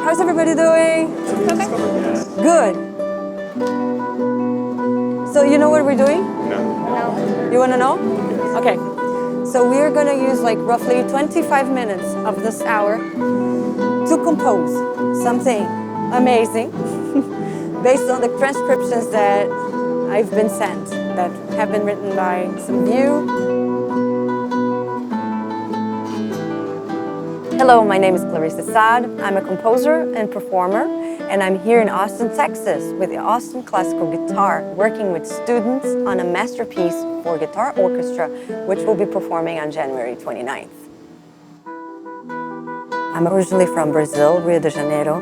How's everybody doing? Okay. Good. So you know what we're doing? No. You want to know? Okay. So we're going to use like roughly 25 minutes of this hour to compose something amazing based on the transcriptions that I've been sent, that have been written by some of you. Hello, my name is Clarice Assad. I'm a composer and performer, and I'm here in Austin, Texas with the Austin Classical Guitar, working with students on a masterpiece for guitar orchestra, which we'll be performing on January 29th. I'm originally from Brazil, Rio de Janeiro,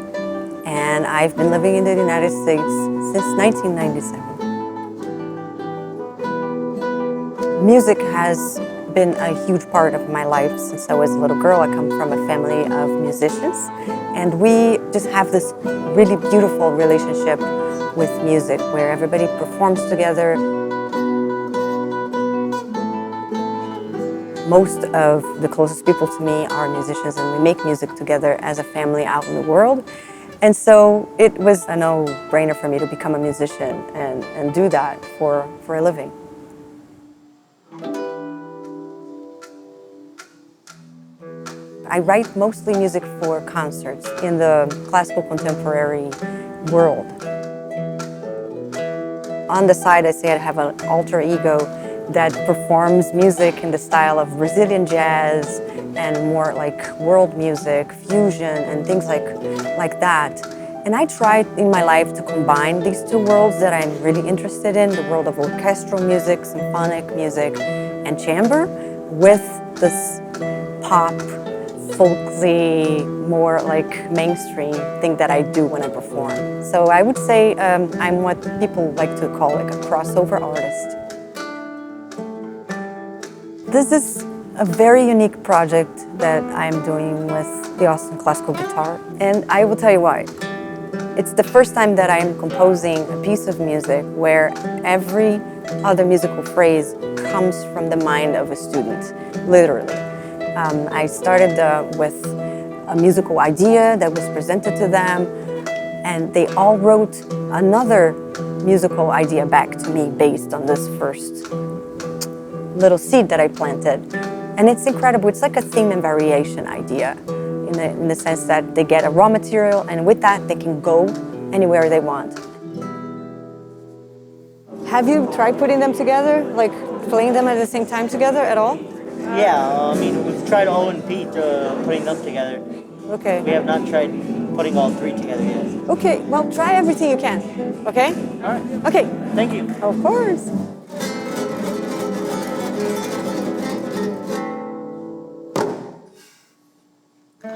and I've been living in the United States since 1997. Music has been a huge part of my life since I was a little girl. I come from a family of musicians, and we just have this really beautiful relationship with music where everybody performs together. Most of the closest people to me are musicians, and we make music together as a family out in the world. And so it was a no-brainer for me to become a musician and do that for a living. I write mostly music for concerts in the classical contemporary world. On the side, I say I have an alter ego that performs music in the style of Brazilian jazz and more like world music, fusion, and things like that. And I tried in my life to combine these two worlds that I'm really interested in, the world of orchestral music, symphonic music, and chamber, with this pop, folksy, more like mainstream thing that I do when I perform. So I would say I'm what people like to call like a crossover artist. This is a very unique project that I'm doing with the Austin Classical Guitar, and I will tell you why. It's the first time that I'm composing a piece of music where every other musical phrase comes from the mind of a student, literally. I started with a musical idea that was presented to them, and they all wrote another musical idea back to me based on this first little seed that I planted. And it's incredible. It's like a theme and variation idea in the sense that they get a raw material, and with that they can go anywhere they want. Have you tried putting them together, like playing them at the same time together at all? Yeah, I mean, we've tried O and Pete putting them together. Okay. We have not tried putting all three together yet. Okay, well, try everything you can, okay? All right. Okay. Thank you. Of course.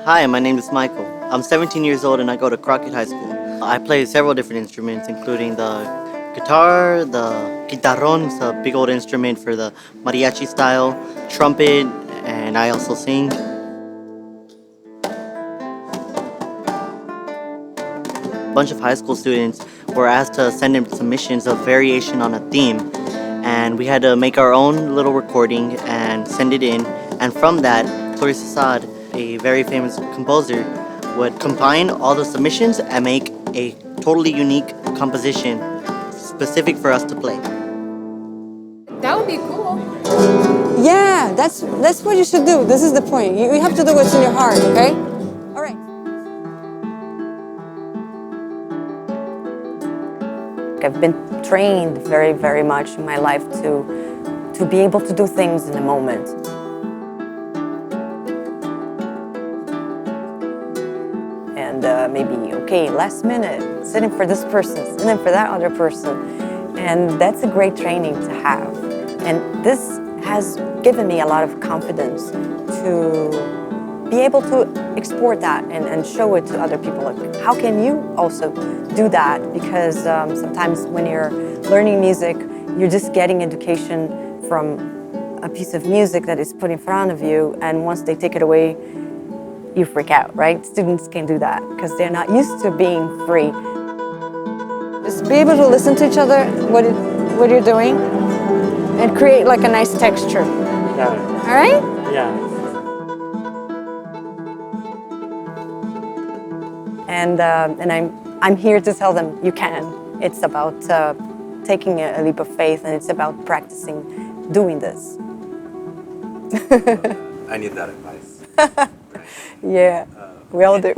Hi, my name is Michael. I'm 17 years old and I go to Crockett High School. I play several different instruments, including the guitar, the guitarrón, it's a big old instrument for the mariachi style, trumpet, and I also sing. A bunch of high school students were asked to send in submissions of variation on a theme, and we had to make our own little recording and send it in, and from that, Clarice Assad, a very famous composer, would combine all the submissions and make a totally unique composition specific for us to play. That would be cool. Yeah, that's what you should do. This is the point. You have to do what's in your heart, okay? All right. I've been trained very, very much in my life to be able to do things in the moment. And maybe, okay, last minute, sitting for this person, sitting for that other person. And that's a great training to have. And this has given me a lot of confidence to be able to export that and show it to other people. Like, how can you also do that? Because sometimes when you're learning music, you're just getting education from a piece of music that is put in front of you, and once they take it away, you freak out, right? Students can do that because they're not used to being free. Just be able to listen to each other, what you're doing, and create like a nice texture. Got it. All right? Yeah. and I'm here to tell them you can. It's about taking a leap of faith, and it's about practicing doing this. I need that advice. Yeah, we all do.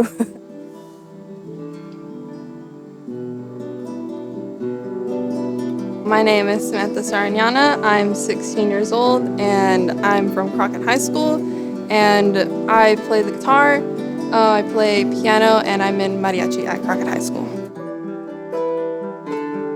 My name is Samantha Sarignana. I'm 16 years old and I'm from Crockett High School, and I play the guitar, I play piano, and I'm in mariachi at Crockett High School.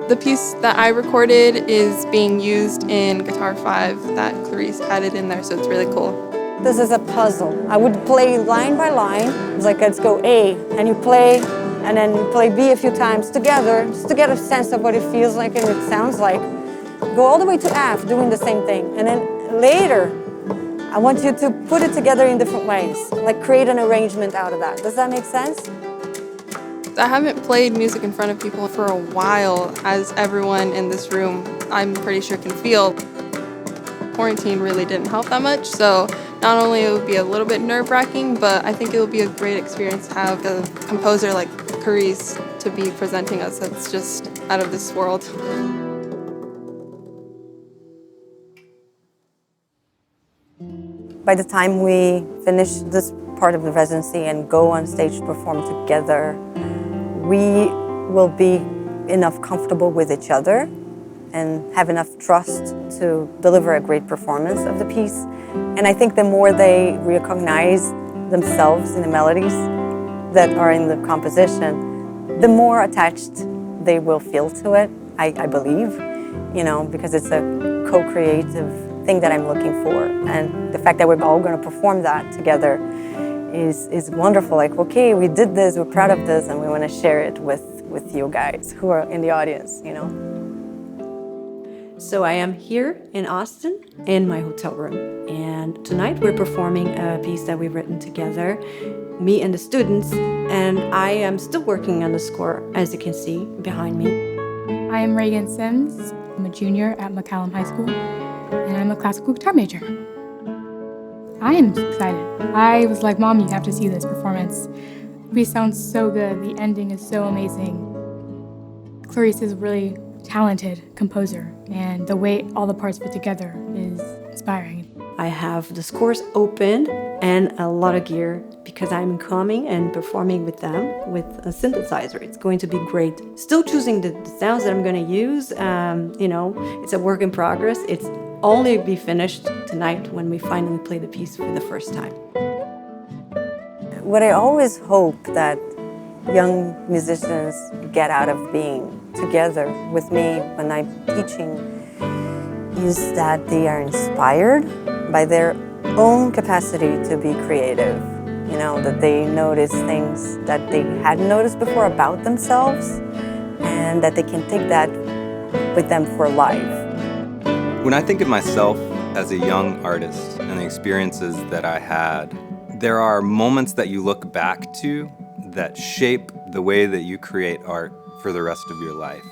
The piece that I recorded is being used in Guitar 5 that Clarice added in there, so it's really cool. This is a puzzle. I would play line by line. It's like, let's go A, and you play, and then you play B a few times together, just to get a sense of what it feels like and it sounds like. Go all the way to F, doing the same thing. And then later, I want you to put it together in different ways, like create an arrangement out of that. Does that make sense? I haven't played music in front of people for a while, as everyone in this room, I'm pretty sure, can feel. Quarantine really didn't help that much, so not only it would be a little bit nerve-wracking, but I think it would be a great experience to have a composer like Clarice to be presenting us. That's just out of this world. By the time we finish this part of the residency and go on stage to perform together, we will be enough comfortable with each other and have enough trust to deliver a great performance of the piece. And I think the more they recognize themselves in the melodies that are in the composition, the more attached they will feel to it, I believe, you know, because it's a co-creative thing that I'm looking for. And the fact that we're all going to perform that together is wonderful. Like, okay, we did this, we're proud of this, and we want to share it with you guys who are in the audience, you know. So I am here in Austin in my hotel room, and tonight we're performing a piece that we've written together, me and the students, and I am still working on the score, as you can see behind me. I am Reagan Sims. I'm a junior at McCallum High School, and I'm a classical guitar major. I am excited. I was like, Mom, you have to see this performance. The piece sounds so good. The ending is so amazing. Clarice is a really talented composer, and the way all the parts fit together is inspiring. I have the scores open and a lot of gear because I'm coming and performing with them with a synthesizer. It's going to be great. Still choosing the sounds that I'm going to use. You know, it's a work in progress. It's only be finished tonight when we finally play the piece for the first time. What I always hope that young musicians get out of being together with me when I'm teaching is that they are inspired by their own capacity to be creative. You know, that they notice things that they hadn't noticed before about themselves, and that they can take that with them for life. When I think of myself as a young artist and the experiences that I had, there are moments that you look back to that shape the way that you create art for the rest of your life.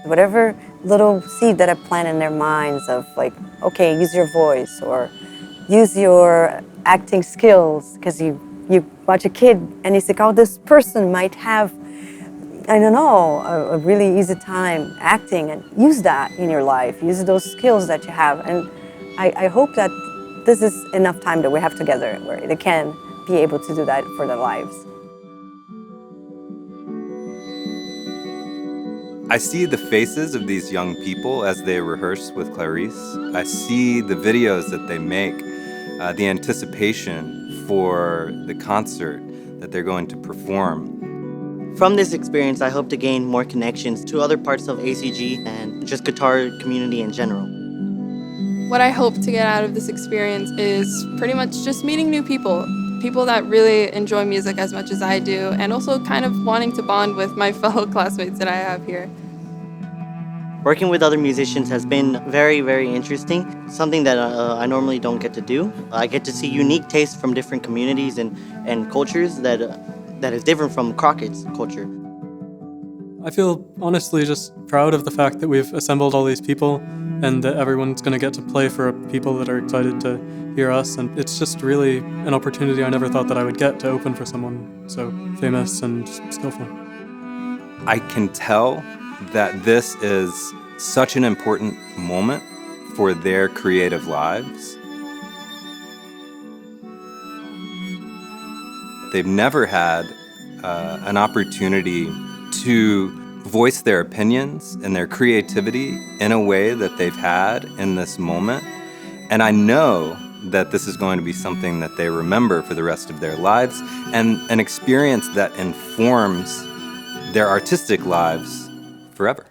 Whatever little seed that I plant in their minds of like, okay, use your voice or use your acting skills, because you watch a kid and you think, oh, this person might have, I don't know, a really easy time acting, and use that in your life, use those skills that you have. And I hope that this is enough time that we have together where they can be able to do that for their lives. I see the faces of these young people as they rehearse with Clarice. I see the videos that they make, the anticipation for the concert that they're going to perform. From this experience, I hope to gain more connections to other parts of ACG and just guitar community in general. What I hope to get out of this experience is pretty much just meeting new people. People that really enjoy music as much as I do, and also kind of wanting to bond with my fellow classmates that I have here. Working with other musicians has been very, very interesting, something that I normally don't get to do. I get to see unique tastes from different communities and cultures that is different from Crockett's culture. I feel honestly just proud of the fact that we've assembled all these people and that everyone's going to get to play for people that are excited to hear us. And it's just really an opportunity I never thought that I would get to open for someone so famous and skillful. I can tell that this is such an important moment for their creative lives. They've never had an opportunity to voice their opinions and their creativity in a way that they've had in this moment. And I know that this is going to be something that they remember for the rest of their lives, and an experience that informs their artistic lives forever.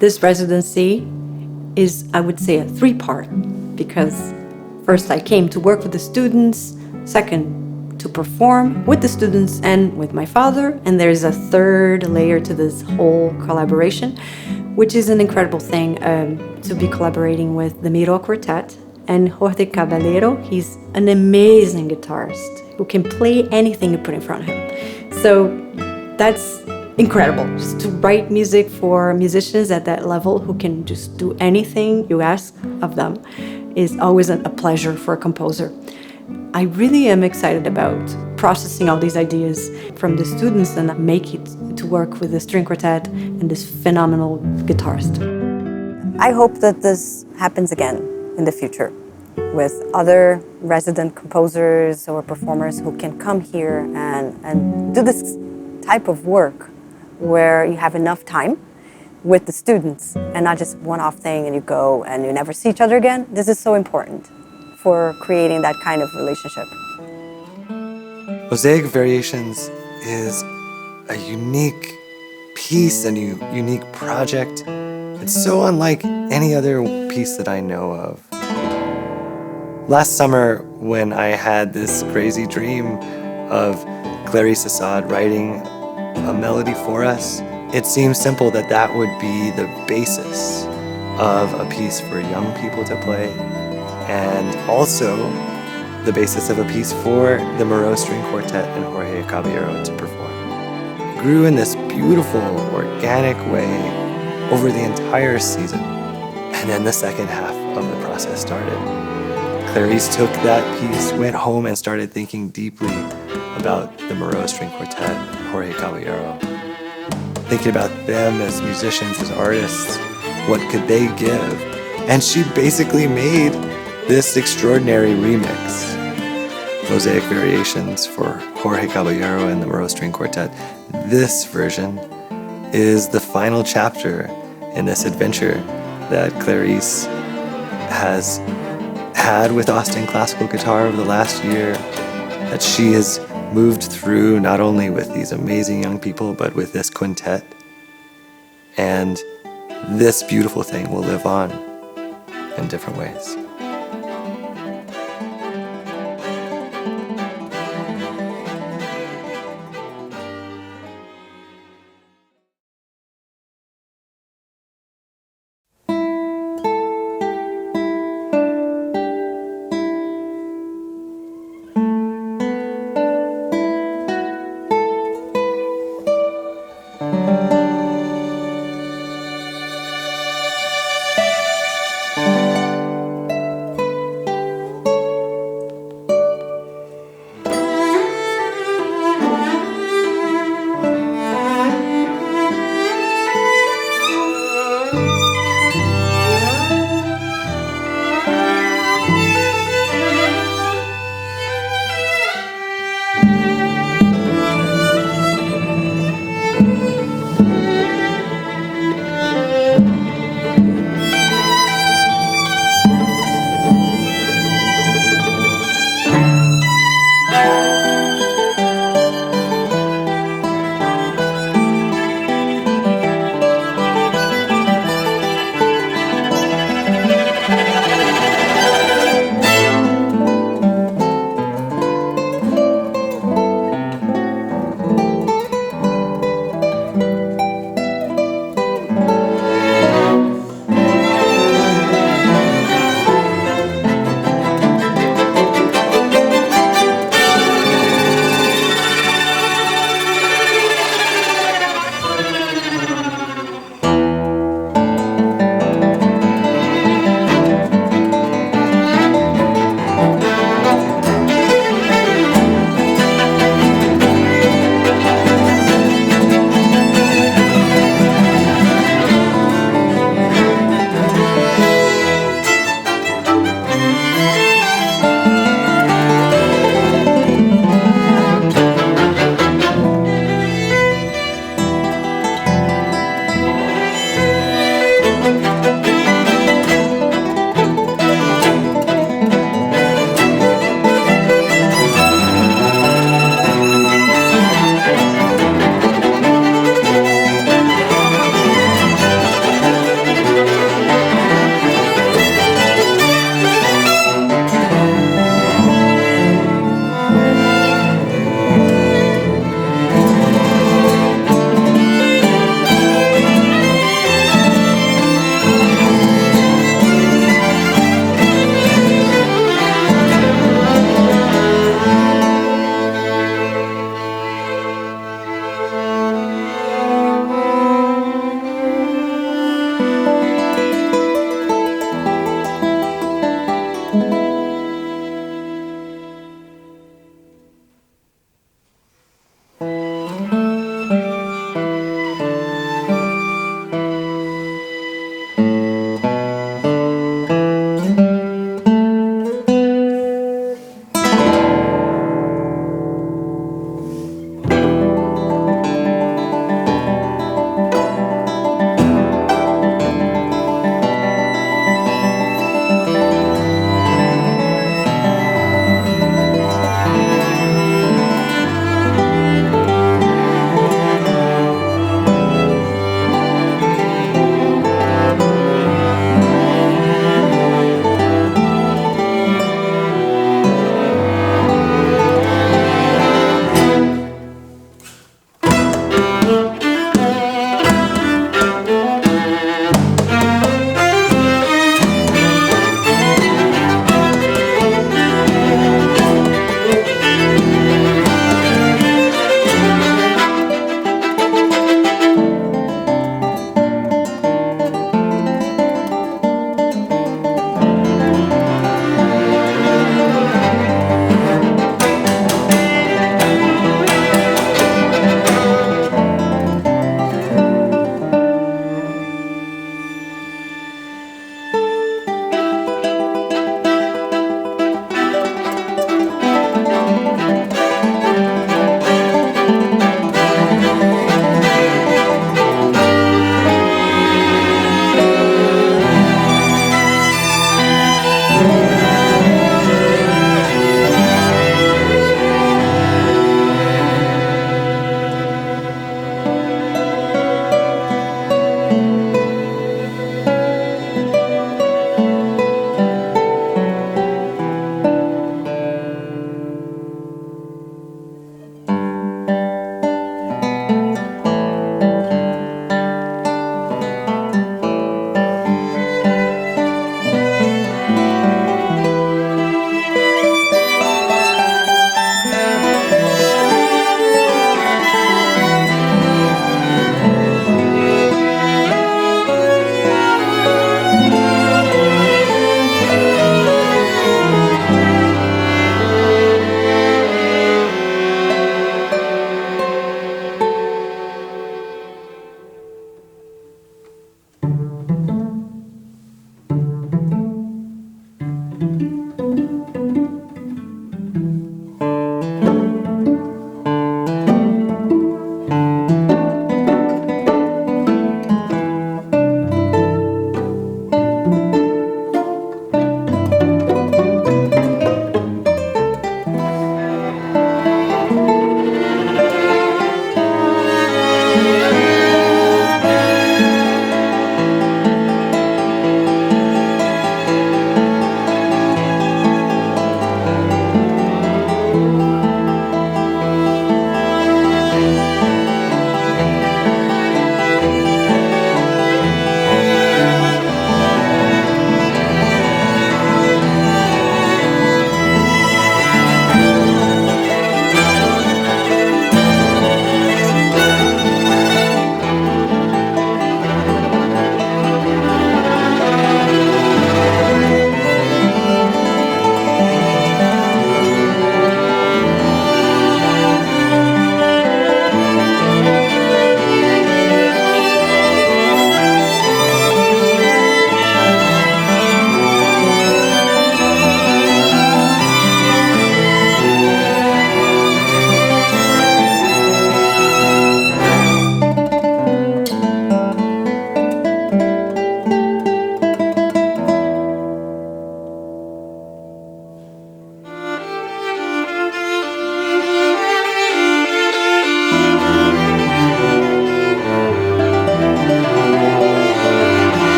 This residency is, I would say, a three-part, because first I came to work with the students, second to perform with the students and with my father, and there's a third layer to this whole collaboration, which is an incredible thing, to be collaborating with the Miro Quartet and Jorge Caballero. He's an amazing guitarist who can play anything you put in front of him. So that's incredible, just to write music for musicians at that level who can just do anything you ask of them is always a pleasure for a composer. I really am excited about processing all these ideas from the students and make it to work with the string quartet and this phenomenal guitarist. I hope that this happens again in the future with other resident composers or performers who can come here and do this type of work where you have enough time with the students and not just one-off thing and you go and you never see each other again. This is so important for creating that kind of relationship. Mosaic Variations is a unique piece and unique project. It's so unlike any other piece that I know of. Last summer, when I had this crazy dream of Clarice Assad writing a melody for us, it seemed simple that that would be the basis of a piece for young people to play, and also the basis of a piece for the Miro String Quartet and Jorge Caballero to perform. It grew in this beautiful, organic way over the entire season, and then the second half of the process started. Clarice took that piece, went home, and started thinking deeply about the Miro String Quartet and Jorge Caballero. Thinking about them as musicians, as artists, what could they give? And she basically made this extraordinary remix. Mosaic Variations for Jorge Caballero and the Miro String Quartet. This version is the final chapter in this adventure that Clarice has had with Austin Classical Guitar over the last year, that she has moved through not only with these amazing young people, but with this quintet. And this beautiful thing will live on in different ways.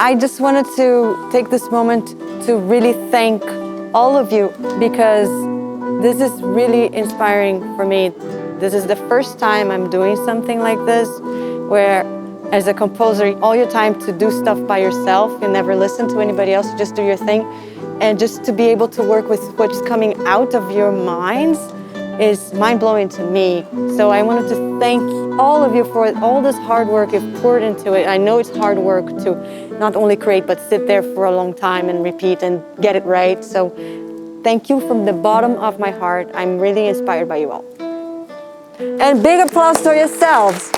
I just wanted to take this moment to really thank all of you, because this is really inspiring for me. This is the first time I'm doing something like this, where as a composer, all your time to do stuff by yourself, you never listen to anybody else, you just do your thing. And just to be able to work with what's coming out of your minds is mind-blowing to me. So I wanted to thank all of you for all this hard work you've poured into it. I know it's hard work to not only create, but sit there for a long time and repeat and get it right. So thank you from the bottom of my heart. I'm really inspired by you all. And big applause to yourselves.